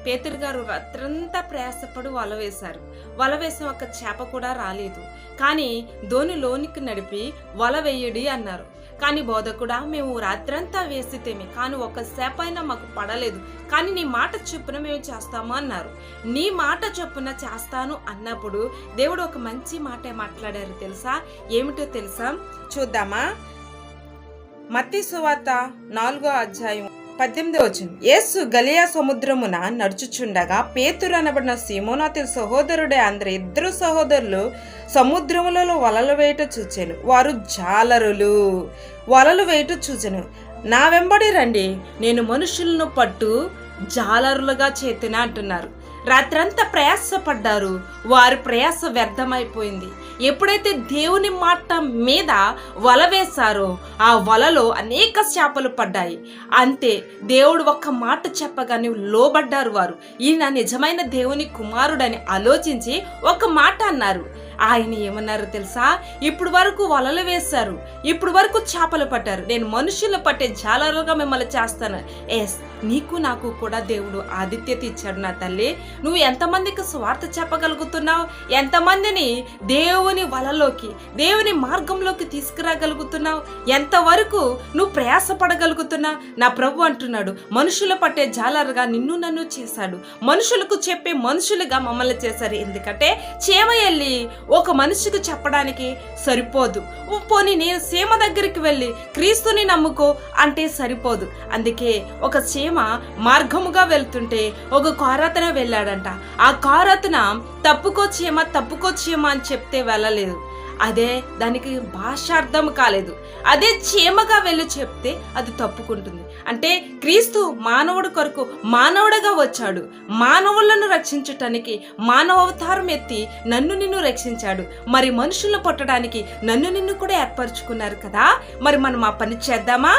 పేతురు గారు రాత్రంతా ప్రయాసపడి వల వేశారు. వల వేసిన ఒక చేప కూడా రాలేదు. కానీ లోనికి నడిపి వల వేయడి అన్నారు. కానీ బోధకుడా, మేము రాత్రంతా వేసితేమి, కానీ ఒక్క చేప అయినా మాకు పడలేదు. కానీ నీ మాట చొప్పున మేము చేస్తాము అన్నారు. నీ మాట చొప్పున చేస్తాను అన్నప్పుడు దేవుడు ఒక మంచి మాట మాట్లాడారు తెలుసా? ఏమిటో తెలుసా? చూద్దామా? మత్తయి సువార్త 4వ అధ్యాయం 18 యేసు గలిలయ సముద్రమున నడుచుచుండగా పేతురు అనబడిన సీమోనాతు సహోదరుడే అందరు ఇద్దరు సహోదరులు సముద్రములలో వలలు వేయట చూచెను. వారు జాలరులు. వలలు వేయట చూచెను. నా వెంబడి రండి, నేను మనుషులను పట్టు జాలరులుగా చేతున అంటున్నారు. రాత్రంతా ప్రయాసపడ్డారు. వారి ప్రయాస వ్యర్థమైపోయింది. ఎప్పుడైతే దేవుని మాట మీద వల వేశారో ఆ వలలో అనేక చేపలు పడ్డాయి. అంతే, దేవుడు ఒక్క మాట చెప్పగానే లోబడ్డారు. వారు ఈయన నిజమైన దేవుని కుమారుడని ఆలోచించి ఒక మాట అన్నారు. ఆయన ఏమన్నారు తెలుసా? ఇప్పుడు వరకు వలలు వేశారు, ఇప్పుడు వరకు చేపలు పట్టారు, నేను మనుషులు పట్టే జాలరుగా మిమ్మల్ని చేస్తాను. ఎస్, నీకు నాకు కూడా దేవుడు ఆతిథ్యత ఇచ్చాడు నా తల్లి. నువ్వు ఎంతమందికి స్వార్థ చెప్పగలుగుతున్నావు? ఎంతమందిని దేవుని వలలోకి, దేవుని మార్గంలోకి తీసుకురాగలుగుతున్నావు? ఎంతవరకు నువ్వు ప్రయాసపడగలుగుతున్నావు? నా ప్రభు అంటున్నాడు, మనుషులు పట్టే జాలరుగా నిన్ను నన్ను చేశాడు. మనుషులకు చెప్పే మనుషులుగా మమ్మల్ని చేశారు. ఎందుకంటే చేమ వెళ్ళి ఒక మనిషికి చెప్పడానికి సరిపోదు. పోనీ నేను సీమ దగ్గరికి వెళ్ళి క్రీస్తుని నమ్ముకో అంటే సరిపోదు. అందుకే ఒక సీమ మార్గముగా వెళ్తుంటే ఒక కారతన వెళ్ళాడంట. ఆ కారతన తప్పుకో చీమ అని చెప్తే వెళ్ళలేదు. అదే దానికి భాష అర్థం కాలేదు. అదే చీమగా వెళ్ళి చెప్తే అది తప్పుకుంటుంది. అంటే క్రీస్తు మానవుడి కొరకు మానవుడిగా వచ్చాడు. మానవులను రక్షించటానికి మానవ అవతారం ఎత్తి నన్ను నిన్ను రక్షించాడు. మరి మనుషులను పట్టడానికి నన్ను నిన్ను కూడా ఏర్పరచుకున్నారు కదా. మరి మనం ఆ పని చేద్దామా?